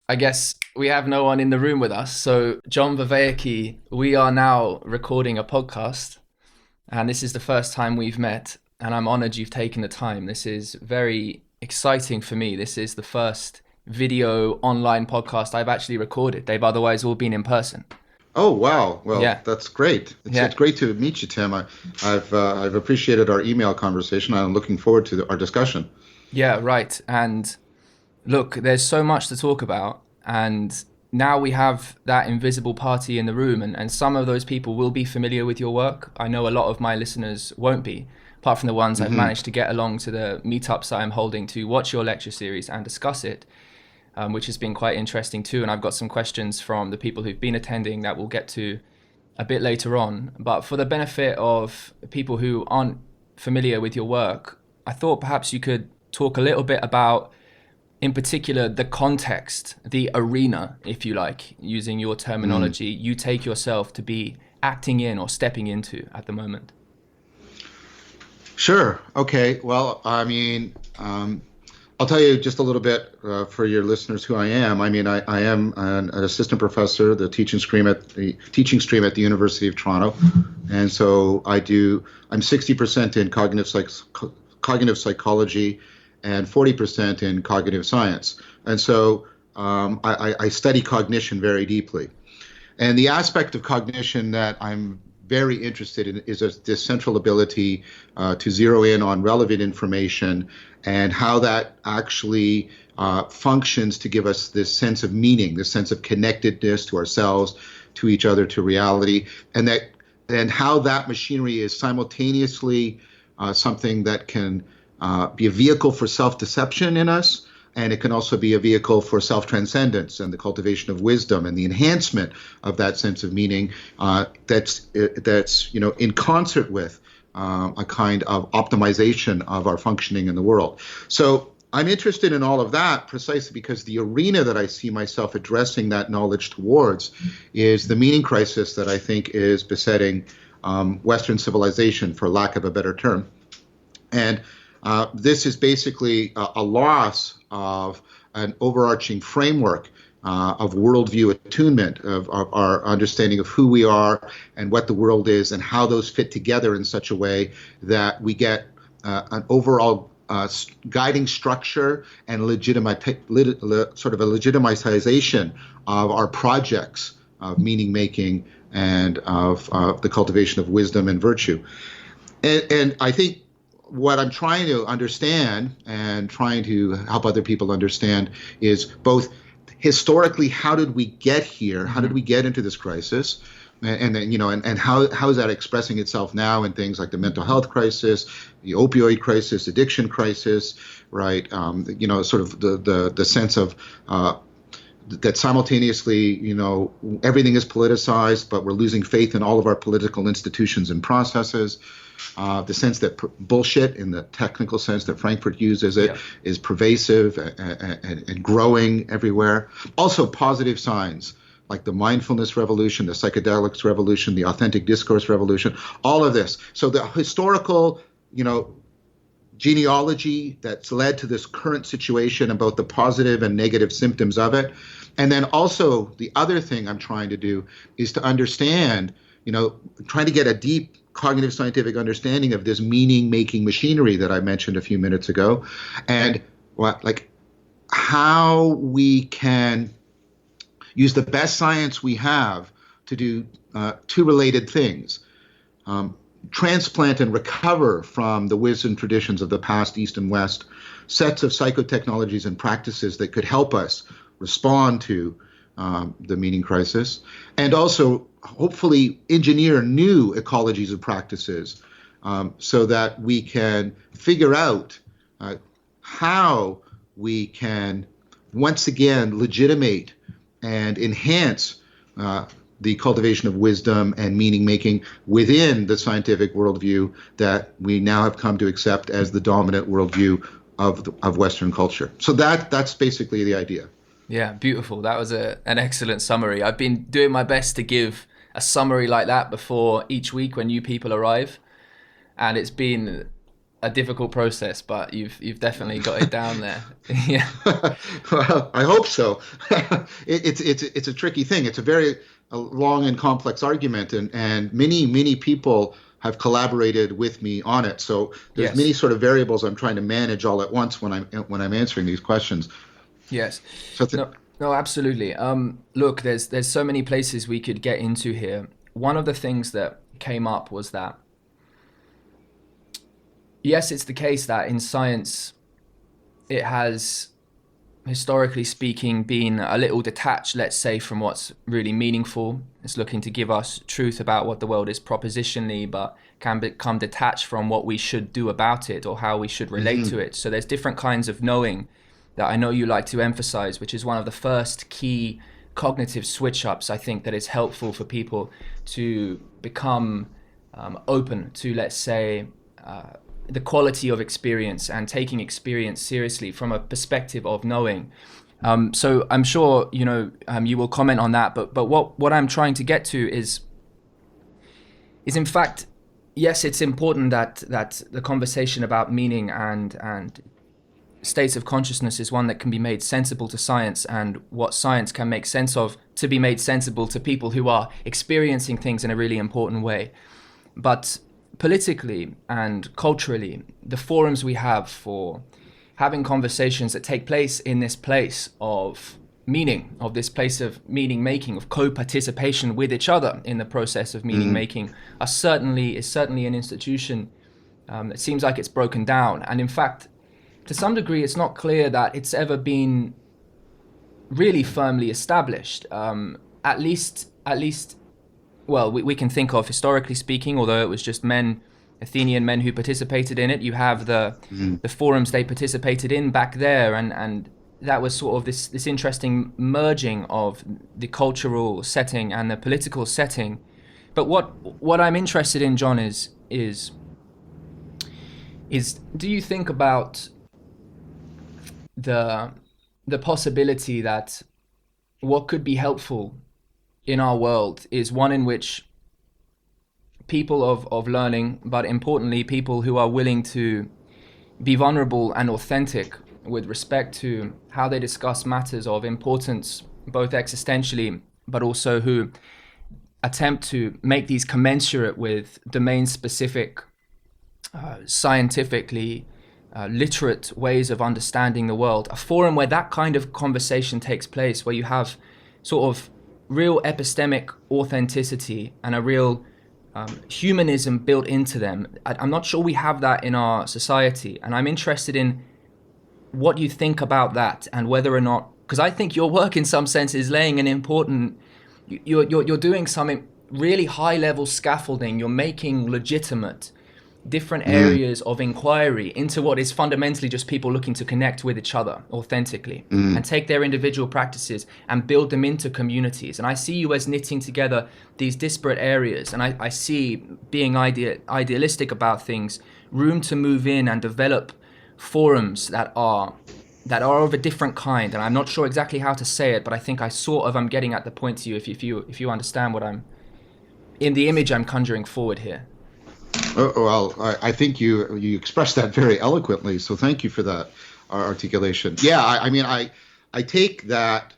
I guess we have no one in the room with us. So, John Vervaeke, we are now recording a podcast, and this is the first time we've met. And I'm honored you've taken the time. This is very exciting for me. This is the first video online podcast I've actually recorded. They've otherwise all been in person. Oh, wow. Well, Yeah, that's great. It's yeah, great to meet you, Tim. I've appreciated our email conversation. I'm looking forward to our discussion. yeah, right. And look, there's so much to talk about, and now we have that invisible party in the room, and some of those people will be familiar with your work. I know a lot of my listeners won't be, apart from the ones I've Hmm. managed to get along to the meetups I'm holding to watch your lecture series and discuss it, which has been quite interesting too. And I've got some questions from the people who've been attending that we'll get to a bit later on. But for the benefit of people who aren't familiar with your work, I thought perhaps you could talk a little bit about, in particular, the context, the arena, if you like, using your Mm. terminology, you take yourself to be acting in or stepping into at the moment. Sure. Okay. Well, I'll tell you just a little bit for your listeners who I am. I am an assistant professor, the teaching stream at the University of Toronto, and so I'm 60% in cognitive psychology and 40% in cognitive science, and so I study cognition very deeply. And the aspect of cognition that I'm very interested in is this central ability to zero in on relevant information and how that actually functions to give us this sense of meaning, this sense of connectedness to ourselves, to each other, to reality, and how that machinery is simultaneously something that can be a vehicle for self-deception in us, and it can also be a vehicle for self-transcendence and the cultivation of wisdom and the enhancement of that sense of meaning that's in concert with a kind of optimization of our functioning in the world. So I'm interested in all of that precisely because the arena that I see myself addressing that knowledge towards is the meaning crisis that I think is besetting Western civilization, for lack of a better term. And this is basically a loss of an overarching framework of worldview attunement, of our understanding of who we are and what the world is, and how those fit together in such a way that we get an overall guiding structure and sort of a legitimization of our projects of meaning making and of the cultivation of wisdom and virtue. And I think what I'm trying to understand and trying to help other people understand is both historically, how did we get here? How did Hmm. we get into this crisis? And then, and how is that expressing itself now in things like the mental health crisis, the opioid crisis, addiction crisis, right? Sort of the sense of that simultaneously, everything is politicized, but we're losing faith in all of our political institutions and processes. The sense that bullshit, in the technical sense that Frankfurt uses it, Yeah. is pervasive and growing everywhere. Also, positive signs like the mindfulness revolution, the psychedelics revolution, the authentic discourse revolution, all of this. So the historical, genealogy that's led to this current situation and both the positive and negative symptoms of it. And then also the other thing I'm trying to do is to understand, trying to get a deep cognitive scientific understanding of this meaning making machinery that I mentioned a few minutes ago, and how we can use the best science we have to do two related things. Transplant and recover from the wisdom traditions of the past, East and West, sets of psychotechnologies and practices that could help us respond to the meaning crisis, and also hopefully engineer new ecologies of practices so that we can figure out how we can once again legitimate and enhance the cultivation of wisdom and meaning making within the scientific worldview that we now have come to accept as the dominant worldview of Western culture. So that's basically the idea. Yeah, beautiful. That was an excellent summary. I've been doing my best to give a summary like that before each week when new people arrive. And it's been a difficult process, but you've definitely got it down there. Yeah. Well, I hope so. It's a tricky thing. It's a very long and complex argument, and many people have collaborated with me on it. So there's Yes. many sort of variables I'm trying to manage all at once when I'm answering these questions. Yes. So No, absolutely. Look, there's so many places we could get into here. One of the things that came up was that, yes, it's the case that in science, it has, historically speaking, been a little detached, let's say, from what's really meaningful. It's looking to give us truth about what the world is propositionally, but can become detached from what we should do about it or how we should relate to it. So there's different kinds of knowing that I know you like to emphasize, which is one of the first key cognitive switch ups, I think, that is helpful for people to become open to, let's say, the quality of experience and taking experience seriously from a perspective of knowing. So I'm sure you will comment on that, but what I'm trying to get to is in fact, yes, it's important that the conversation about meaning and states of consciousness is one that can be made sensible to science, and what science can make sense of to be made sensible to people who are experiencing things in a really important way. But politically and culturally, the forums we have for having conversations that take place in this place of meaning, of this place of meaning making, of co-participation with each other in the process of meaning making, is certainly an institution that seems like it's broken down. And in fact, to some degree, it's not clear that it's ever been really firmly established. At least, well, we can think of, historically speaking, although it was just Athenian men who participated in it. You have the forums they participated in back there, and that was sort of this interesting merging of the cultural setting and the political setting. But what I'm interested in, John, is do you think about the possibility that what could be helpful in our world is one in which people of learning, but importantly people who are willing to be vulnerable and authentic with respect to how they discuss matters of importance, both existentially, but also who attempt to make these commensurate with domain-specific, scientifically literate ways of understanding the world. A forum where that kind of conversation takes place, where you have sort of real epistemic authenticity and a real humanism built into them. I'm not sure we have that in our society, and I'm interested in what you think about that and whether or not, because I think your work in some sense is laying an important, you're doing some really high level scaffolding. You're making legitimate different areas of inquiry into what is fundamentally just people looking to connect with each other authentically and take their individual practices and build them into communities. And I see you as knitting together these disparate areas, and I see, being idealistic about things, room to move in and develop forums that are of a different kind. And I'm not sure exactly how to say it, but I think I'm getting at the point to you, if you understand what I'm, in the image I'm conjuring forward here. Well, I think you expressed that very eloquently, so thank you for that articulation. Yeah, I mean, I take that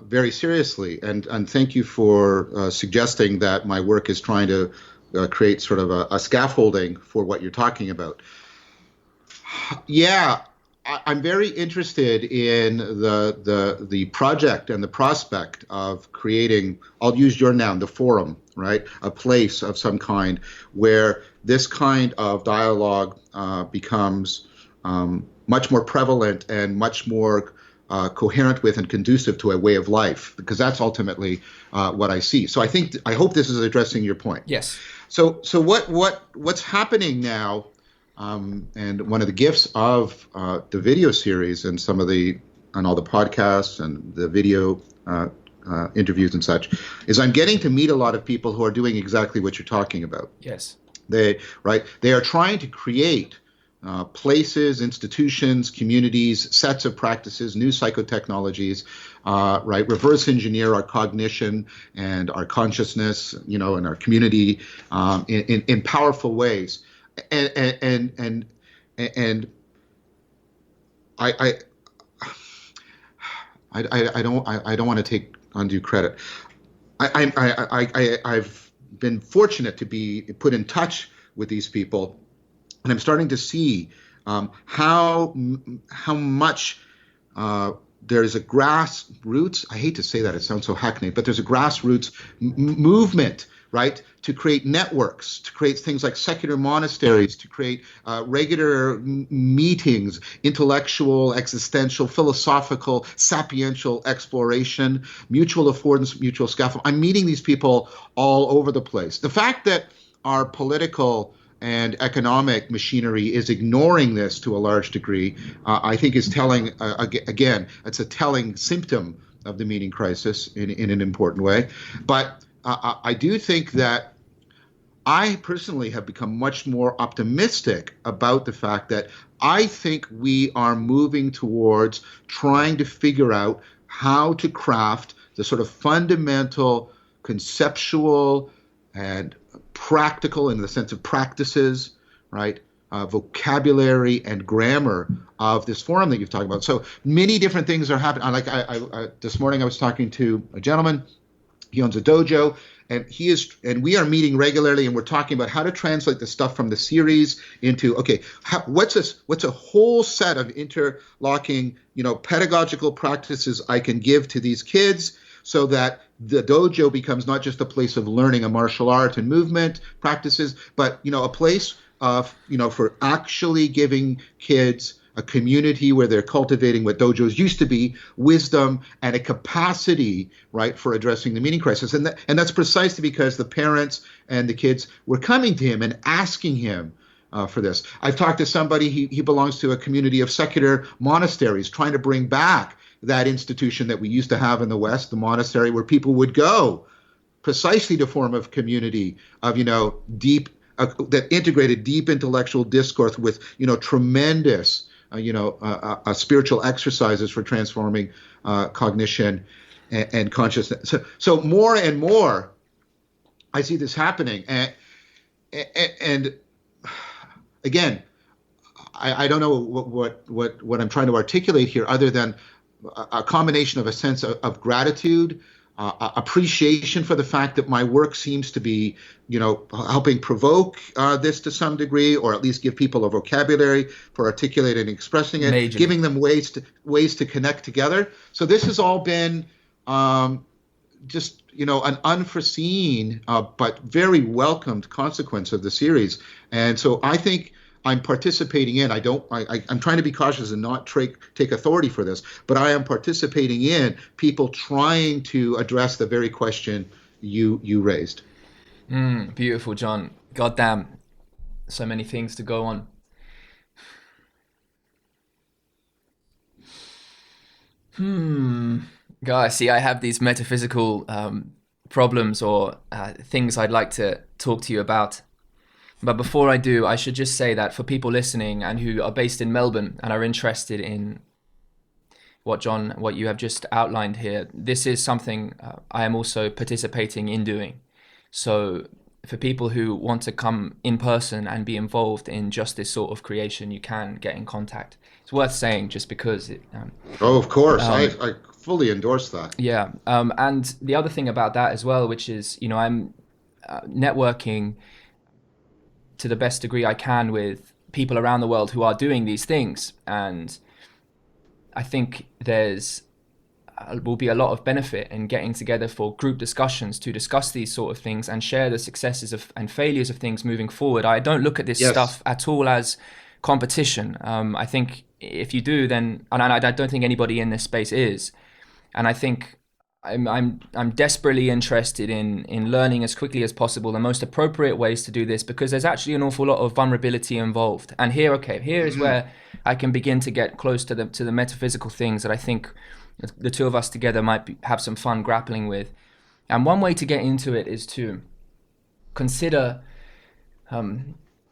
very seriously, and thank you for suggesting that my work is trying to create sort of a scaffolding for what you're talking about. Yeah, I'm very interested in the project and the prospect of creating, I'll use your noun, the forum, right? A place of some kind where this kind of dialogue becomes much more prevalent and much more coherent with and conducive to a way of life, because that's ultimately what I see. So I hope this is addressing your point. Yes. So what's happening now? And one of the gifts of the video series and all the podcasts and the video interviews and such is I'm getting to meet a lot of people who are doing exactly what you're talking about. Yes. They are trying to create places, institutions, communities, sets of practices, new psychotechnologies, reverse engineer our cognition and our consciousness, and our community in powerful ways. And And I don't want to take undue credit. I've been fortunate to be put in touch with these people, and I'm starting to see how much there's a grassroots. I hate to say that; it sounds so hackneyed, but there's a grassroots movement, right, to create networks, to create things like secular monasteries, to create regular meetings, intellectual, existential, philosophical, sapiential exploration, mutual affordance, mutual scaffold. I'm meeting these people all over the place. The fact that our political and economic machinery is ignoring this to a large degree, I think is telling, again, it's a telling symptom of the meaning crisis in an important way. But I do think that I personally have become much more optimistic about the fact that I think we are moving towards trying to figure out how to craft the sort of fundamental conceptual and practical, in the sense of practices, right? Vocabulary and grammar of this forum that you've talked about. So many different things are happening. Like this morning, I was talking to a gentleman. He owns a dojo, and we are meeting regularly, and we're talking about how to translate the stuff from the series into, okay, what's a whole set of interlocking, pedagogical practices I can give to these kids so that the dojo becomes not just a place of learning a martial art and movement practices, but a place of for actually giving kids a community where they're cultivating what dojos used to be, wisdom and a capacity, right, for addressing the meaning crisis. And that's precisely because the parents and the kids were coming to him and asking him for this. I've talked to somebody, he belongs to a community of secular monasteries, trying to bring back that institution that we used to have in the West, the monastery, where people would go precisely to form of community of, deep, that integrated deep intellectual discourse with, tremendous spiritual exercises for transforming cognition and consciousness. So more and more, I see this happening. And again, I don't know what I'm trying to articulate here, other than a combination of a sense of gratitude, appreciation for the fact that my work seems to be, helping provoke this to some degree, or at least give people a vocabulary for articulating and expressing it, Majorly. Giving them ways to connect together. So this has all been just, an unforeseen but very welcomed consequence of the series. And so I think I'm participating in. I'm trying to be cautious and not take authority for this, but I am participating in people trying to address the very question you raised. Beautiful, John. Goddamn, so many things to go on. Guys, see, I have these metaphysical problems or things I'd like to talk to you about. But before I do, I should just say that for people listening and who are based in Melbourne and are interested in what you have just outlined here, this is something I am also participating in doing. So for people who want to come in person and be involved in just this sort of creation, you can get in contact. It's worth saying just because it... oh, of course. I fully endorse that. Yeah. And the other thing about that as well, which is, I'm networking to the best degree I can with people around the world who are doing these things. And I think will be a lot of benefit in getting together for group discussions to discuss these sort of things and share the successes and failures of things moving forward. I don't look at this stuff at all as competition. I think if you do, then, and I don't think anybody in this space is. And I think I'm desperately interested in learning as quickly as possible the most appropriate ways to do this, because there's actually an awful lot of vulnerability involved. And here is where I can begin to get close to the metaphysical things that I think the two of us together might have some fun grappling with. And one way to get into it is to consider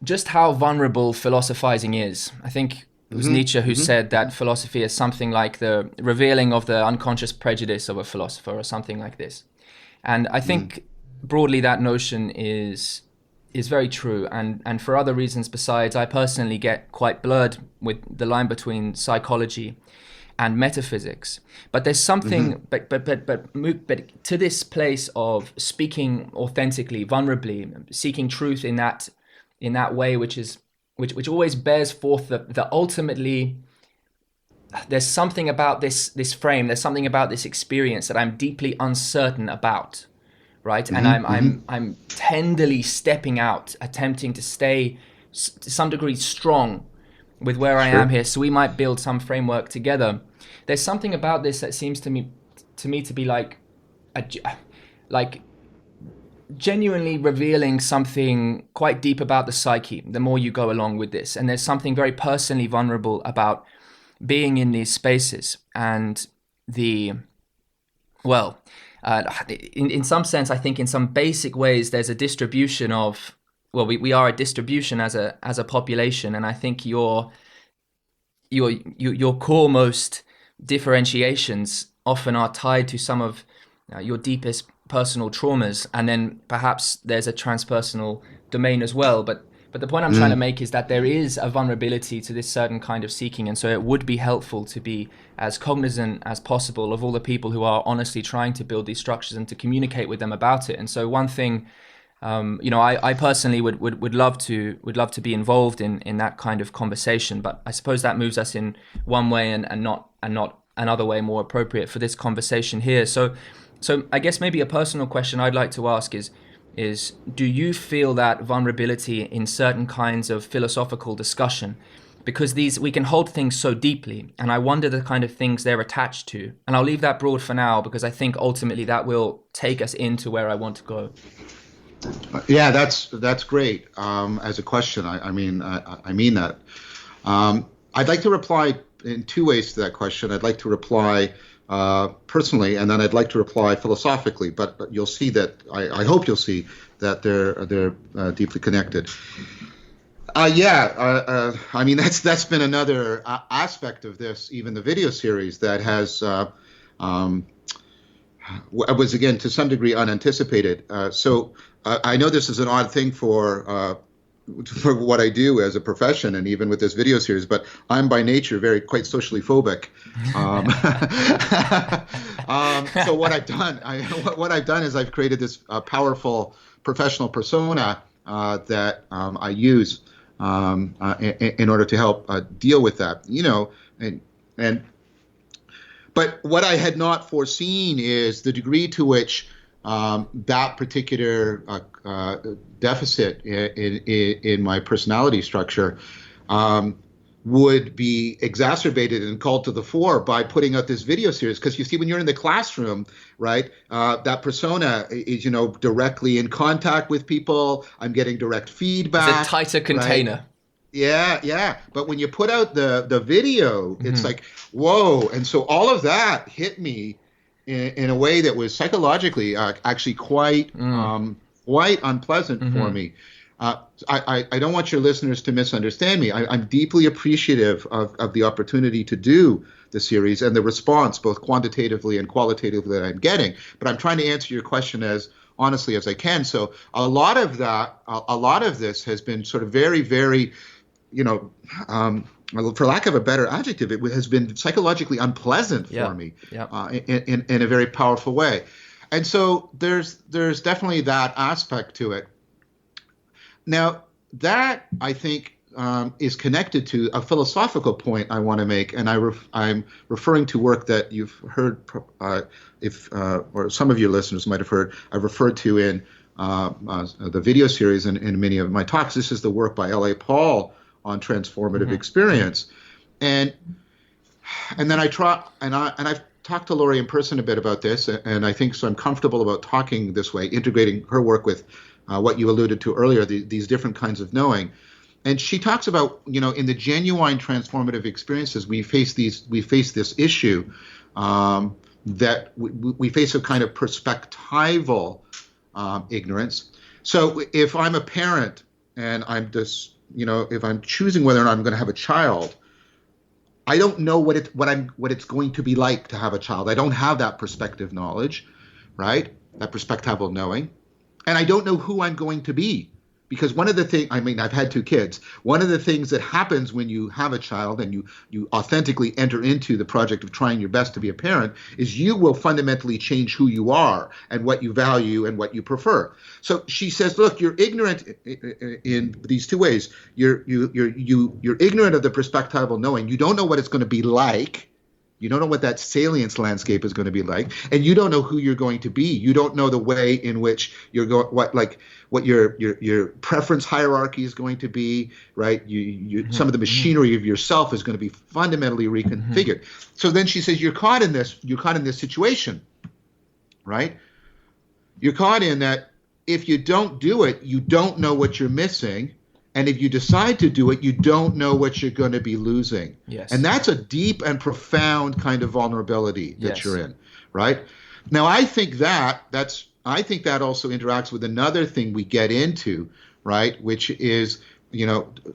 just how vulnerable philosophizing is. I think it was Nietzsche who said that philosophy is something like the revealing of the unconscious prejudice of a philosopher, or something like this. And I think broadly that notion is is very true, and for other reasons besides, I personally get quite blurred with the line between psychology and metaphysics. But there's something, but to this place of speaking authentically, vulnerably, seeking truth in that way, which always bears forth the ultimately. There's something about this frame. There's something about this experience that I'm deeply uncertain about, right? And I'm tenderly stepping out, attempting to stay to some degree strong with where I am here, so we might build some framework together. There's something about this that seems to me to be like genuinely revealing something quite deep about the psyche the more you go along with this. And there's something very personally vulnerable about being in these spaces. And in some sense, I think in some basic ways, there's a distribution of, well, we are a distribution as a population. And I think your core most differentiations often are tied to some of your deepest personal traumas, and then perhaps there's a transpersonal domain as well. But the point I'm trying to make is that there is a vulnerability to this certain kind of seeking, and so it would be helpful to be as cognizant as possible of all the people who are honestly trying to build these structures and to communicate with them about it. And so one thing, I personally would love to be involved in that kind of conversation, but I suppose that moves us in one way and not another way more appropriate for this conversation here. So I guess maybe a personal question I'd like to ask is do you feel that vulnerability in certain kinds of philosophical discussion? Because we can hold things so deeply, and I wonder the kind of things they're attached to. And I'll leave that broad for now, because I think ultimately that will take us into where I want to go. Yeah, that's great. As a question, I mean that. I'd like to reply in two ways to that question. I'd like to reply personally, and then I'd like to reply philosophically. But you'll see that I hope you'll see that they're deeply connected. I mean that's been another aspect of this, even the video series that has was again to some degree unanticipated. So I know this is an odd thing for what I do as a profession, and even with this video series, but I'm by nature quite socially phobic. So what I've done is I've created this powerful professional persona that I use in order to help deal with that. But what I had not foreseen is the degree to which that particular deficit in my personality structure would be exacerbated and called to the fore by putting out this video series. Because you see, when you're in the classroom, right, that persona is, directly in contact with people. I'm getting direct feedback. It's a tighter container. Right? Yeah. But when you put out the video, it's like, whoa. And so all of that hit me in a way that was psychologically actually quite unpleasant for me. I don't want your listeners to misunderstand me. I'm deeply appreciative of the opportunity to do the series and the response, both quantitatively and qualitatively, that I'm getting. But I'm trying to answer your question as honestly as I can. So a lot of this has been sort of very, very, for lack of a better adjective, it has been psychologically unpleasant for me in a very powerful way. And so there's definitely that aspect to it. Now, that, I think, is connected to a philosophical point I want to make, and I'm referring to work that you've heard, or some of your listeners might have heard, I've referred to in the video series and in many of my talks. This is the work by L.A. Paul on transformative experience, and then I've talked to Laurie in person a bit about this, and I think so I'm comfortable about talking this way, integrating her work with what you alluded to earlier, these different kinds of knowing. And she talks about, in the genuine transformative experiences, we face this issue that we face a kind of perspectival ignorance. So if I'm a parent and I'm just, if I'm choosing whether or not I'm going to have a child, I don't know what it's going to be like to have a child. I don't have that perspective knowledge, right? That perspectival knowing. And I don't know who I'm going to be Because one of the things, I mean, I've had two kids. One of the things that happens when you have a child and you authentically enter into the project of trying your best to be a parent is you will fundamentally change who you are and what you value and what you prefer. So she says, look, you're ignorant in these two ways. You're ignorant of the perspectival knowing. You don't know what it's going to be like. You don't know what that salience landscape is going to be like, and you don't know who you're going to be. You don't know the way in which you're going, what your preference hierarchy is going to be, right? Some of the machinery of yourself is going to be fundamentally reconfigured. So then she says, you're caught in this situation, right? You're caught in that if you don't do it, you don't know what you're missing. And if you decide to do it, you don't know what you're going to be losing. Yes. And that's a deep and profound kind of vulnerability that you're in, right? Now, I think that also interacts with another thing we get into, right? Which is, when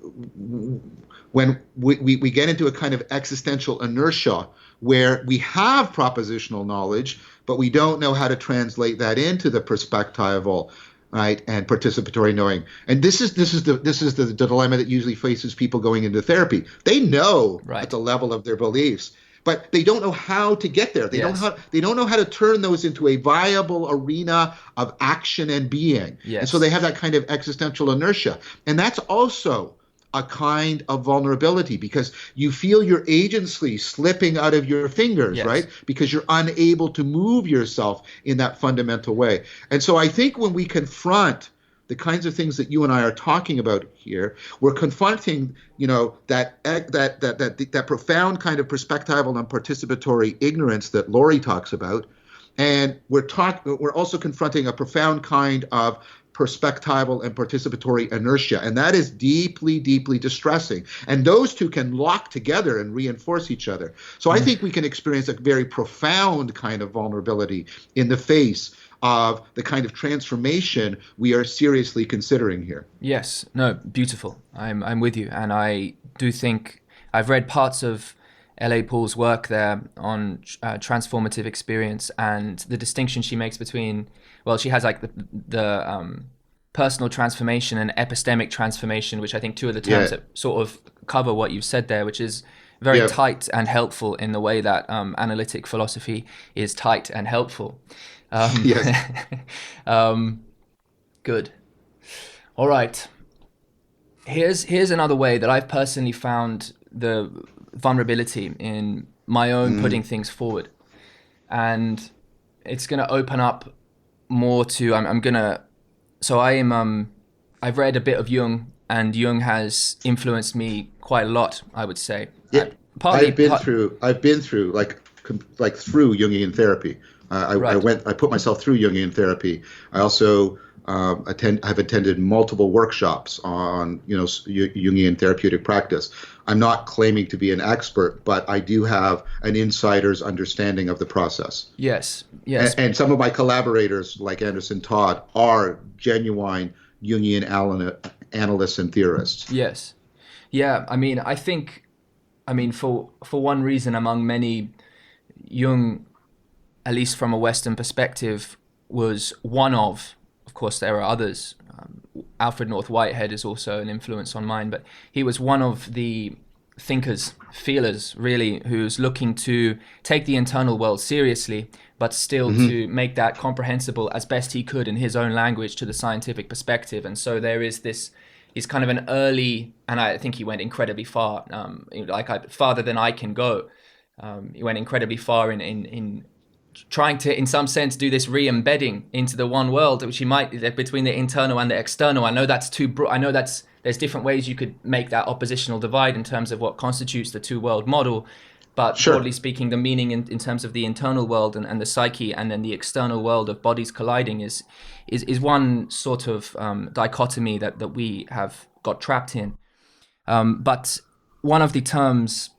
we get into a kind of existential inertia where we have propositional knowledge, but we don't know how to translate that into the perspectival, right, and participatory knowing. And this is the dilemma that usually faces people going into therapy. They know at the level of their beliefs, but they don't know how to get there. They don't know how to turn those into a viable arena of action and being. Yes. And so they have that kind of existential inertia. And that's also a kind of vulnerability because you feel your agency slipping out of your fingers, right? Because you're unable to move yourself in that fundamental way. And so I think when we confront the kinds of things that you and I are talking about here, we're confronting, that profound kind of perspectival and participatory ignorance that Laurie talks about. And we're also confronting a profound kind of perspectival and participatory inertia. And that is deeply, deeply distressing. And those two can lock together and reinforce each other. So I think we can experience a very profound kind of vulnerability in the face of the kind of transformation we are seriously considering here. Yes, no, beautiful. I'm with you. And I do think I've read parts of L.A. Paul's work there on transformative experience and the distinction she makes between, well, she has like the personal transformation and epistemic transformation, which I think two of the terms that sort of cover what you've said there, which is very tight and helpful in the way that analytic philosophy is tight and helpful. Good. All right. Here's another way that I've personally found the vulnerability in my own putting things forward, and it's going to open up more to I've read a bit of Jung, and Jung has influenced me quite a lot, I would say. I've been through like through Jungian therapy. I put myself through Jungian therapy. I also I've attended multiple workshops on Jungian therapeutic practice. I'm not claiming to be an expert, but I do have an insider's understanding of the process. Yes. And some of my collaborators, like Anderson Todd, are genuine Jungian analysts and theorists. Yes. Yeah. I think for one reason among many, Jung, at least from a Western perspective, was one of course, there are others. Alfred North Whitehead is also an influence on mine, but he was one of the thinkers, feelers, really, who's looking to take the internal world seriously, but still to make that comprehensible as best he could in his own language to the scientific perspective. And so there is this, he's kind of an early, and I think he went incredibly far, farther than I can go. He went incredibly far in trying to, in some sense, do this re-embedding into the one world, which he might, between the internal and the external. I know that's there's different ways you could make that oppositional divide in terms of what constitutes the two-world model. But broadly speaking, the meaning in terms of the internal world and the psyche, and then the external world of bodies colliding is one sort of dichotomy that we have got trapped in. But one of the terms,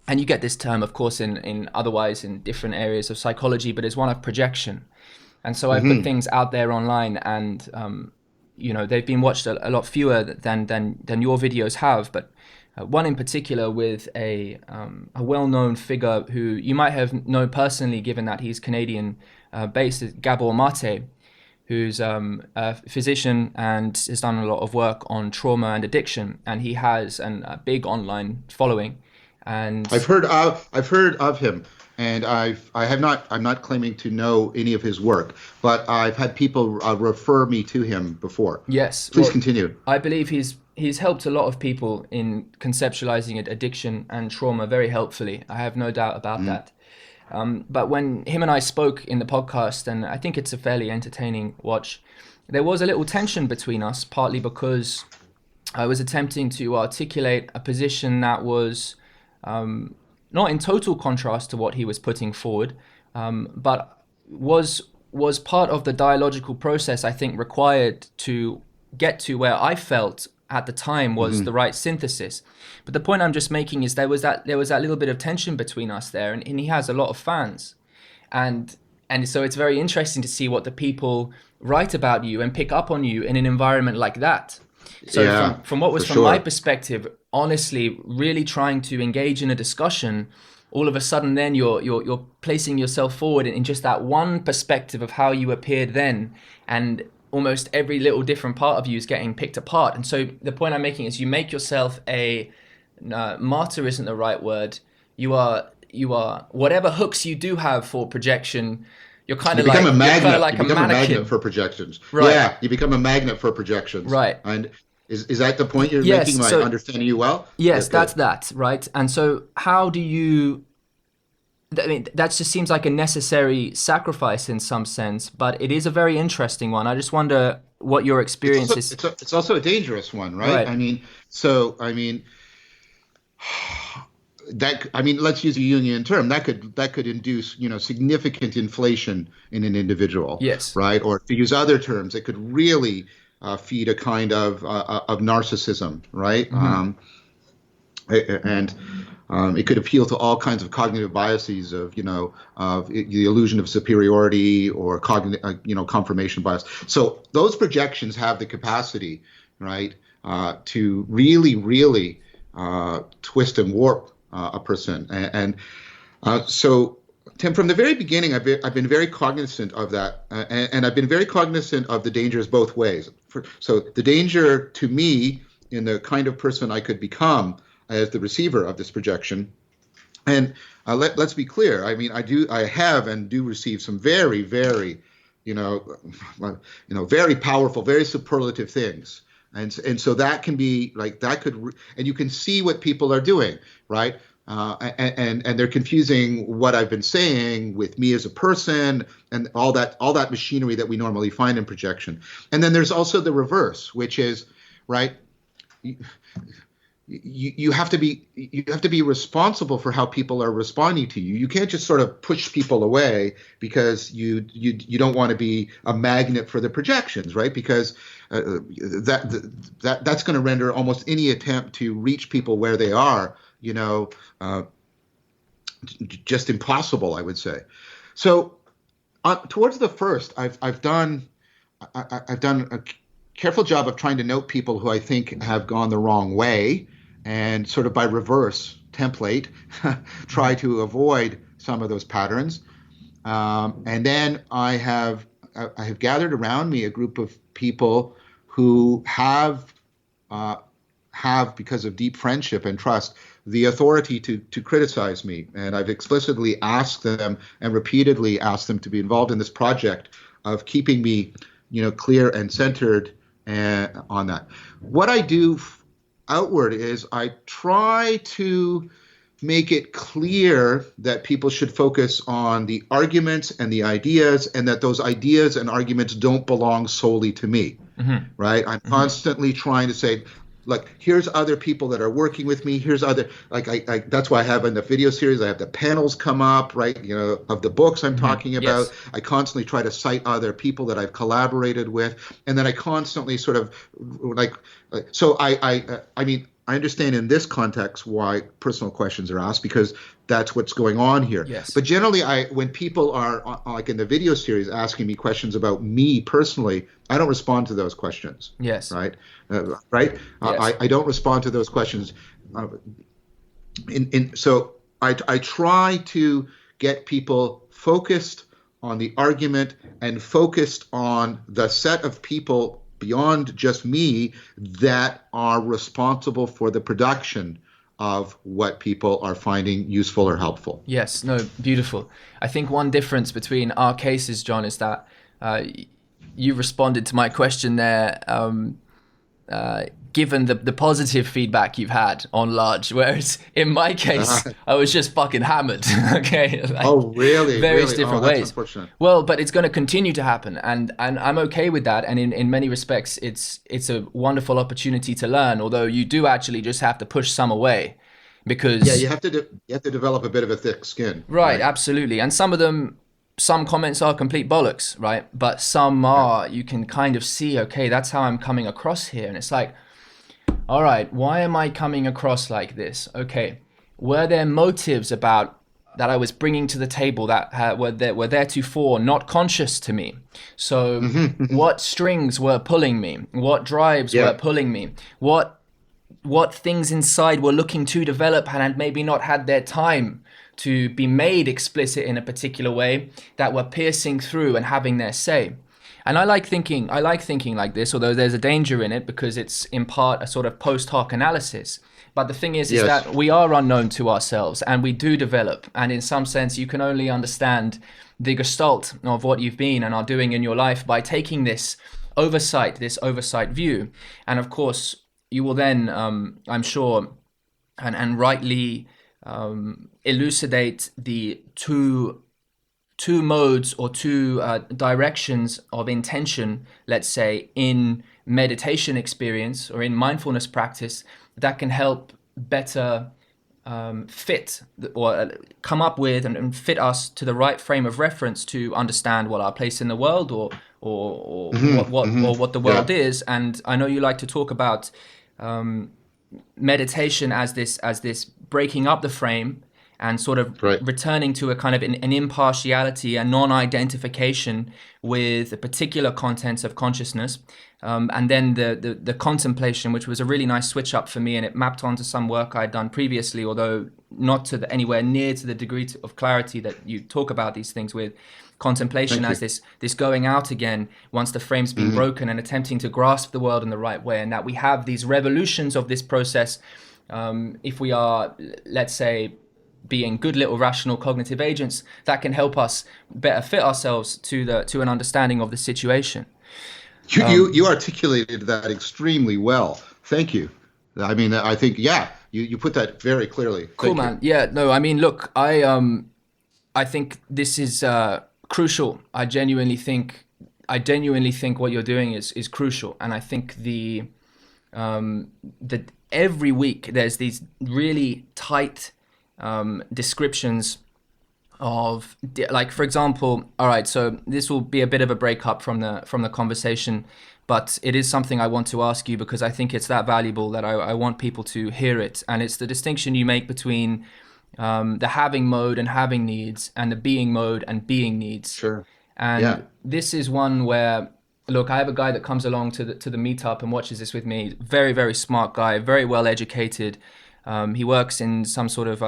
and you get this term, of course, in otherwise in different areas of psychology, but it's one of projection. And so I put things out there online, and they've been watched a lot fewer than your videos have. But one in particular with a well-known figure who you might have known personally, given that he's Canadian based, Gabor Mate, who's a physician and has done a lot of work on trauma and addiction, and he has a big online following. And I've heard of him, and I'm not claiming to know any of his work, but I've had people refer me to him before. yes, Please well, continue. I believe he's helped a lot of people in conceptualizing addiction and trauma very helpfully. I have no doubt about that. But when him and I spoke in the podcast, and I think it's a fairly entertaining watch, there was a little tension between us, partly because I was attempting to articulate a position that was not in total contrast to what he was putting forward, but was part of the dialogical process I think required to get to where I felt at the time was the right synthesis. But the point I'm just making is there was that little bit of tension between us there, and he has a lot of fans, and so it's very interesting to see what the people write about you and pick up on you in an environment like that. So Yeah, from what was for from my sure. perspective, honestly, really trying to engage in a discussion, all of a sudden then you're placing yourself forward in just that one perspective of how you appeared then, and almost every little different part of you is getting picked apart. And so the point I'm making is you make yourself a martyr isn't the right word. You are whatever hooks you do have for projection. You're kind You of like become a you're kind magnet. of like You a become a mannequin. magnet for projections. Right. Yeah, you become a magnet for projections. Right. And is that the point you're Yes, making? Am I so understanding you well? yes, Good. that's that, right? And so how do you, I mean, that just seems like a necessary sacrifice in some sense, but it is a very interesting one. I just wonder what your experience is. It's also a dangerous one, right? Right. I mean, let's use a Jungian term that could induce significant inflation in an individual, Yes. right? Or to use other terms, it could really feed a kind of narcissism, right? And it could appeal to all kinds of cognitive biases of the illusion of superiority or cognitive confirmation bias. So those projections have the capacity, right, to really twist and warp a person. And so, Tim, from the very beginning, I've been very cognizant of that, and I've been very cognizant of the dangers both ways. So the danger to me in the kind of person I could become as the receiver of this projection. And let's be clear. I mean, I have and do receive some very, very, very powerful, very superlative things. And so that can be like and you can see what people are doing, right? And they're confusing what I've been saying with me as a person and all that machinery that we normally find in projection. And then there's also the reverse, which is, right, you have to be responsible for how people are responding to you. You can't just sort of push people away because you don't want to be a magnet for the projections, right? Because that's going to render almost any attempt to reach people where they are, just impossible, I would say. So towards the first, I've done a careful job of trying to note people who I think have gone the wrong way, and sort of by reverse template, try to avoid some of those patterns. And then I have gathered around me a group of people who have because of deep friendship and trust, the authority to criticize me. And I've explicitly asked them and repeatedly asked them to be involved in this project of keeping me, clear and centered on that. What I do outward is I try to make it clear that people should focus on the arguments and the ideas, and that those ideas and arguments don't belong solely to me, right? I'm constantly trying to say, look, here's other people that are working with me. Here's other, that's why I have in the video series, I have the panels come up, right, of the books I'm talking about. Yes. I constantly try to cite other people that I've collaborated with. And then I constantly sort of I mean, I understand in this context why personal questions are asked, because that's what's going on here. Yes. But generally, when people are like in the video series asking me questions about me personally, I don't respond to those questions. Yes. Right. Right. Yes. I don't respond to those questions. So I try to get people focused on the argument and focused on the set of people beyond just me that are responsible for the production of what people are finding useful or helpful. Yes, no, beautiful. I think one difference between our cases, John, is that you responded to my question there, given the positive feedback you've had on large, whereas in my case, I was just fucking hammered. Okay. Like, oh, really? Various really? different that's ways. Unfortunate. Well, but it's going to continue to happen, and I'm okay with that. And in many respects, it's a wonderful opportunity to learn. Although you do actually just have to push some away, because you have to develop a bit of a thick skin. Right. Absolutely. And some comments are complete bollocks, right? But some are, you can kind of see, okay, that's how I'm coming across here. And it's like, all right, why am I coming across like this? Okay, were there motives about that I was bringing to the table that were theretofore not conscious to me? So what strings were pulling me? What drives were pulling me? What things inside were looking to develop and had maybe not had their time to be made explicit in a particular way, that were piercing through and having their say? And I like thinking like this, although there's a danger in it because it's in part a sort of post hoc analysis. But the thing is that we are unknown to ourselves and we do develop. And in some sense, you can only understand the gestalt of what you've been and are doing in your life by taking this oversight view. And of course, you will then, I'm sure, and rightly elucidate the two modes or two directions of intention, let's say, in meditation experience or in mindfulness practice that can help better fit or come up with and fit us to the right frame of reference to understand what our place in the world or what the world is. And I know you like to talk about meditation as this breaking up the frame and sort of returning to a kind of an impartiality, a non-identification with the particular contents of consciousness. And then the contemplation, which was a really nice switch up for me, and it mapped onto some work I'd done previously, although not to anywhere near to the degree of clarity that you talk about these things with. Contemplation as this going out again once the frame's been broken and attempting to grasp the world in the right way, and that we have these revolutions of this process if we are, let's say, being good little rational cognitive agents that can help us better fit ourselves to an understanding of the situation. You articulated that extremely well. Thank you. I mean, I think, you put that very clearly. Cool, man. Yeah, no, I mean, look, I think this is crucial. I genuinely think what you're doing is crucial. And I think that every week there's these really tight descriptions of, like, for example, all right, so this will be a bit of a breakup from the conversation, but it is something I want to ask you because I think it's that valuable that I want people to hear it. And it's the distinction you make between the having mode and having needs and the being mode and being needs. Sure. And this is one where, look, I have a guy that comes along to the meetup and watches this with me. Very, very smart guy, very well educated. He works in some sort of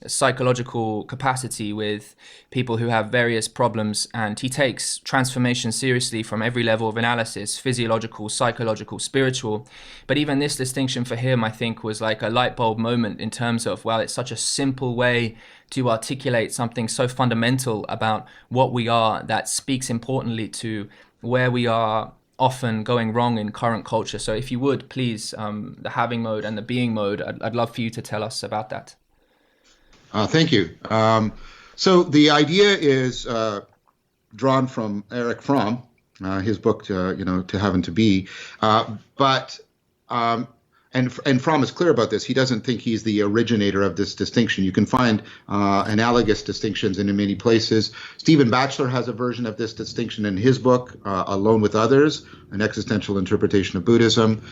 psychological capacity with people who have various problems, and he takes transformation seriously from every level of analysis: physiological, psychological, spiritual. But even this distinction for him, I think, was like a light bulb moment in terms of, well, it's such a simple way to articulate something so fundamental about what we are that speaks importantly to where we are often going wrong in current culture. So if you would, please, the having mode and the being mode, I'd love for you to tell us about that. Thank you. So the idea is drawn from Erich Fromm, his book, To Have and to Be. And Fromm is clear about this. He doesn't think he's the originator of this distinction. You can find analogous distinctions in many places. Stephen Batchelor has a version of this distinction in his book, Alone with Others, An Existential Interpretation of Buddhism.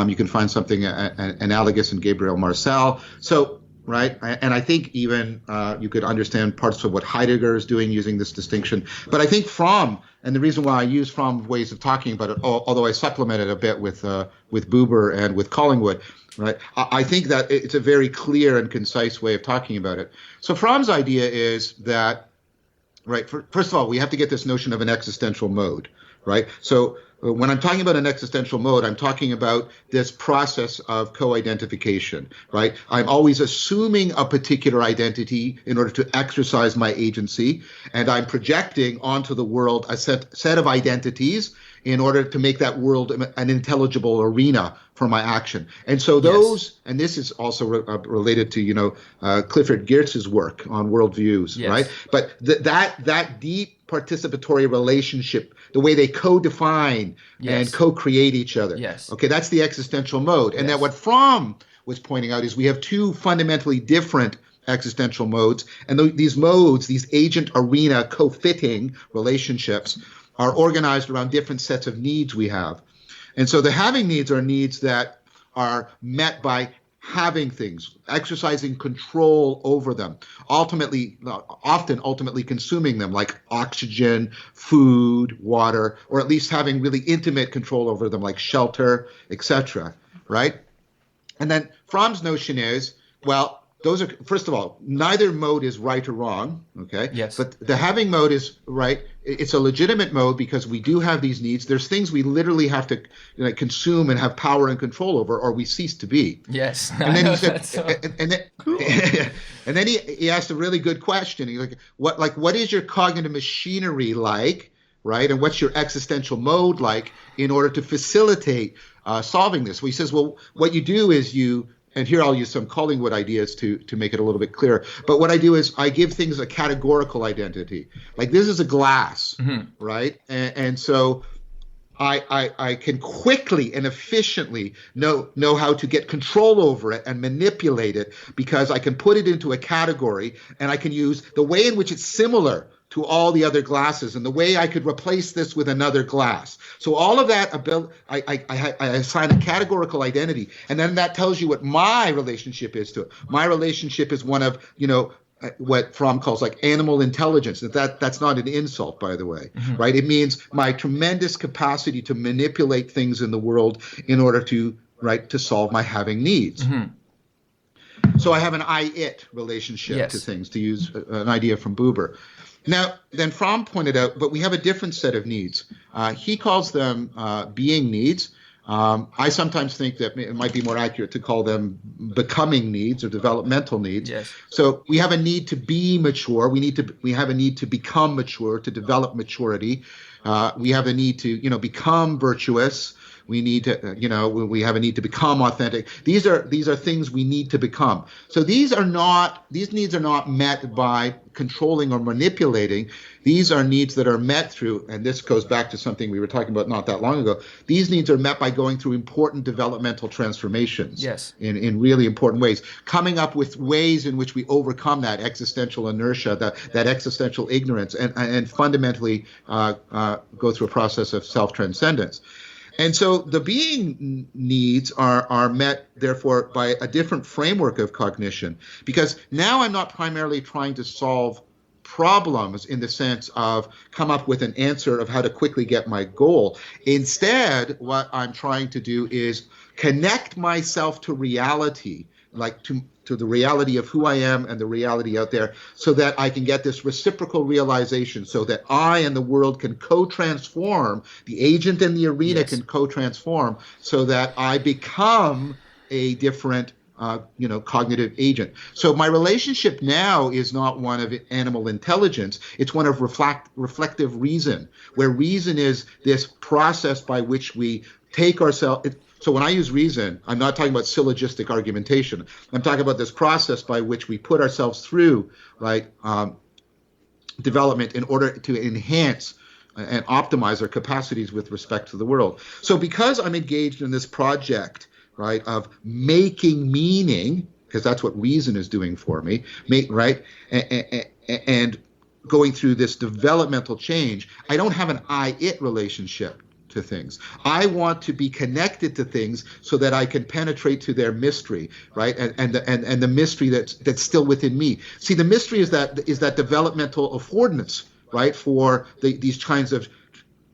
You can find something analogous in Gabriel Marcel. So, right, and I think even you could understand parts of what Heidegger is doing using this distinction. But I think Fromm, and the reason why I use Fromm's ways of talking about it, although I supplement it a bit with Buber and with Collingwood, right? I think that it's a very clear and concise way of talking about it. So Fromm's idea is that right? First of all, we have to get this notion of an existential mode, right? So when I'm talking about an existential mode, I'm talking about this process of co-identification, right? I'm always assuming a particular identity in order to exercise my agency, and I'm projecting onto the world a set of identities in order to make that world an intelligible arena for my action. And so those, yes. And this is also related to, Clifford Geertz's work on worldviews, yes. Right? But that deep participatory relationship, the way they co-define, yes. And co-create each other. Yes. Okay, that's the existential mode. And yes. That what Fromm was pointing out is we have two fundamentally different existential modes. And these modes, these agent arena co-fitting relationships, are organized around different sets of needs we have. And so the having needs are needs that are met by having things, exercising control over them, often ultimately consuming them, like oxygen, food, water, or at least having really intimate control over them, like shelter, etc., right? And then Fromm's notion is, well, those are, first of all, neither mode is right or wrong, okay? Yes. But the having mode is right. It's a legitimate mode because we do have these needs. There's things we literally have to consume and have power and control over, or we cease to be. Yes. And then he said, and then he asked a really good question. He's like, what is your cognitive machinery like, right? And what's your existential mode like in order to facilitate solving this? Well, he says, well, what you do is and here I'll use some Collingwood ideas to make it a little bit clearer. But what I do is I give things a categorical identity. Like this is a glass, mm-hmm. Right? And so I can quickly and efficiently know how to get control over it and manipulate it because I can put it into a category and I can use the way in which it's similar to all the other glasses and the way I could replace this with another glass. So all of that I assign a categorical identity, and then that tells you what my relationship is to it. My relationship is one of, what Fromm calls like animal intelligence. That's not an insult, by the way, mm-hmm. Right? It means my tremendous capacity to manipulate things in the world in order to solve my having needs. Mm-hmm. So I have an I-it relationship, yes. To things, to use an idea from Buber. Now, then Fromm pointed out, but we have a different set of needs. He calls them being needs. I sometimes think that it might be more accurate to call them becoming needs or developmental needs. Yes. So we have a need to be mature. We have a need to become mature, to develop maturity. We have a need to, become virtuous. We need to, we have a need to become authentic. These are things we need to become. So these needs are not met by controlling or manipulating. These are needs that are met through, and this goes back to something we were talking about not that long ago. These needs are met by going through important developmental transformations. Yes. In really important ways, coming up with ways in which we overcome that existential inertia, that existential ignorance, and fundamentally go through a process of self-transcendence. And so the being needs are met, therefore, by a different framework of cognition, because now I'm not primarily trying to solve problems in the sense of come up with an answer of how to quickly get my goal. Instead, what I'm trying to do is connect myself to reality, like to the reality of who I am and the reality out there, so that I can get this reciprocal realization, so that I and the world can co-transform, the agent and the arena, yes. Can co-transform, so that I become a different cognitive agent. So my relationship now is not one of animal intelligence, it's one of reflective reason, where reason is this process by which we take ourselves. So when I use reason, I'm not talking about syllogistic argumentation. I'm talking about this process by which we put ourselves through, development in order to enhance and optimize our capacities with respect to the world. So because I'm engaged in this project, of making meaning, because that's what reason is doing for me, and going through this developmental change, I don't have an I-it relationship to things. I want to be connected to things so that I can penetrate to their mystery, right? And the mystery that's still within me. See, the mystery is that developmental affordance, right, for these kinds of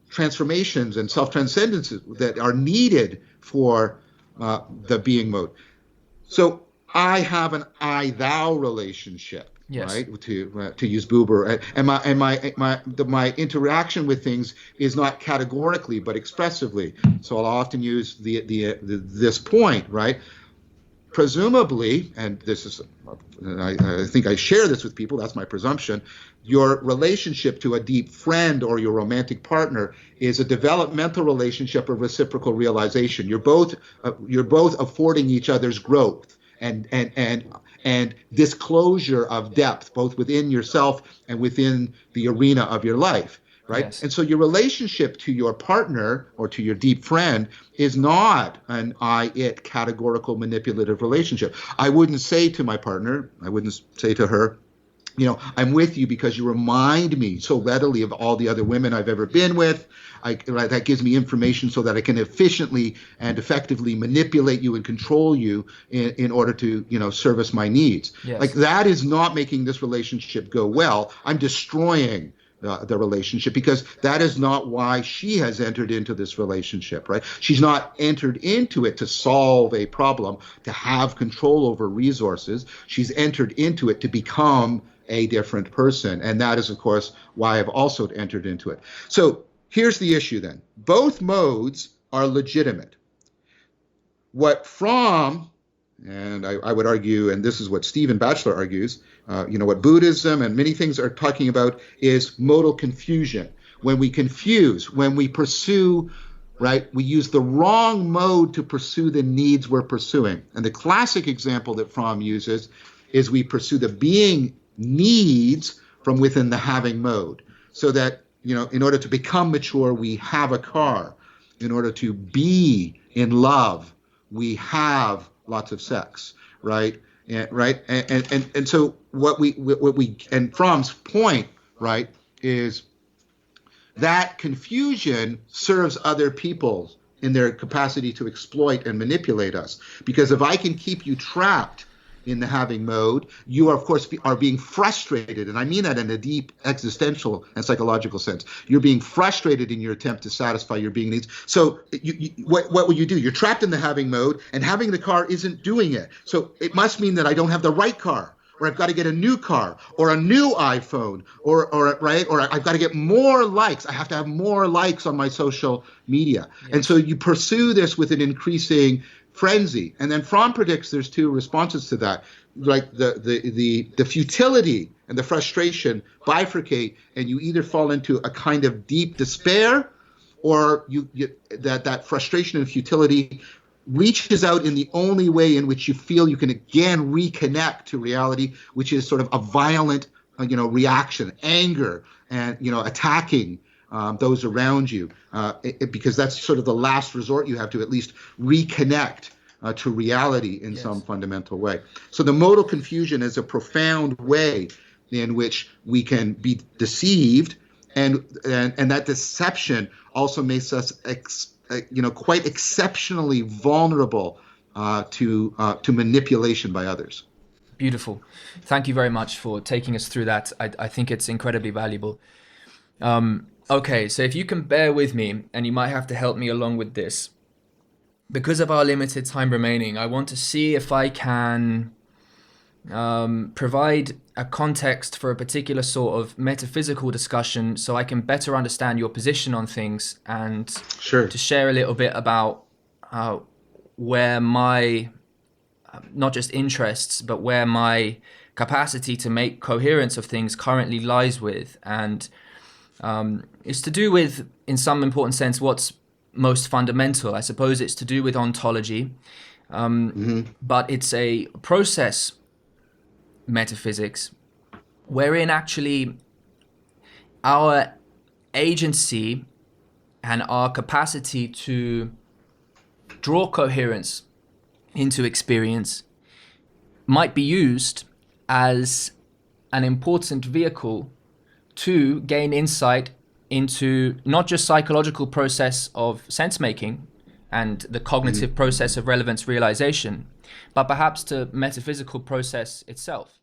transformations and self-transcendences that are needed for the being mode. So I have an I-thou relationship. Yes. right? To use Buber, and my interaction with things is not categorically but expressively. So I'll often use this point, right? Presumably, and this is, I think I share this with people, that's my presumption, your relationship to a deep friend or your romantic partner is a developmental relationship of reciprocal realization. You're both affording each other's growth and disclosure of depth, both within yourself and within the arena of your life. Right. Yes. And so your relationship to your partner or to your deep friend is not an I-it categorical manipulative relationship. I wouldn't say to my partner, I wouldn't say to her, I'm with you because you remind me so readily of all the other women I've ever been with. That gives me information so that I can efficiently and effectively manipulate you and control you in order to, service my needs. Yes. Like that is not making this relationship go well. I'm destroying the relationship, because that is not why she has entered into this relationship, right? She's not entered into it to solve a problem, to have control over resources. She's entered into it to become a different person. And that is, of course, why I've also entered into it. So here's the issue then. Both modes are legitimate. What Fromm, and I would argue, and this is what Stephen Batchelor argues, what Buddhism and many things are talking about is modal confusion. When we confuse, when we pursue, right, we use the wrong mode to pursue the needs we're pursuing. And the classic example that Fromm uses is we pursue the being needs from within the having mode. So that, in order to become mature, we have a car. In order to be in love, we have lots of sex, right? And so what we and Fromm's point, right, is that confusion serves other people in their capacity to exploit and manipulate us. Because if I can keep you trapped in the having mode, you are, of course, are being frustrated. And I mean that in a deep existential and psychological sense. You're being frustrated in your attempt to satisfy your being needs. So what will you do? You're trapped in the having mode, and having the car isn't doing it. So it must mean that I don't have the right car, or I've got to get a new car, or a new iPhone, or I've got to get more likes. I have to have more likes on my social media. Yes. And so you pursue this with an increasing frenzy. And then Fromm predicts there's two responses to that. Like the futility and the frustration bifurcate, and you either fall into a kind of deep despair, or that frustration and futility reaches out in the only way in which you feel you can again reconnect to reality, which is sort of a violent reaction, anger, and attacking those around you, because that's sort of the last resort you have to at least reconnect to reality in some fundamental way. So the modal confusion is a profound way in which we can be deceived, and that deception also makes us quite exceptionally vulnerable to manipulation by others. Beautiful. Thank you very much for taking us through that. I think it's incredibly valuable. Okay, so if you can bear with me, and you might have to help me along with this, because of our limited time remaining, I want to see if I can provide a context for a particular sort of metaphysical discussion, so I can better understand your position on things, and to share a little bit about where my, not just interests, but where my capacity to make coherence of things currently lies with. And it's to do with, in some important sense, what's most fundamental. I suppose it's to do with ontology, but it's a process metaphysics wherein actually our agency and our capacity to draw coherence into experience might be used as an important vehicle to gain insight into not just psychological process of sense making and the cognitive process of relevance realization, but perhaps to metaphysical process itself.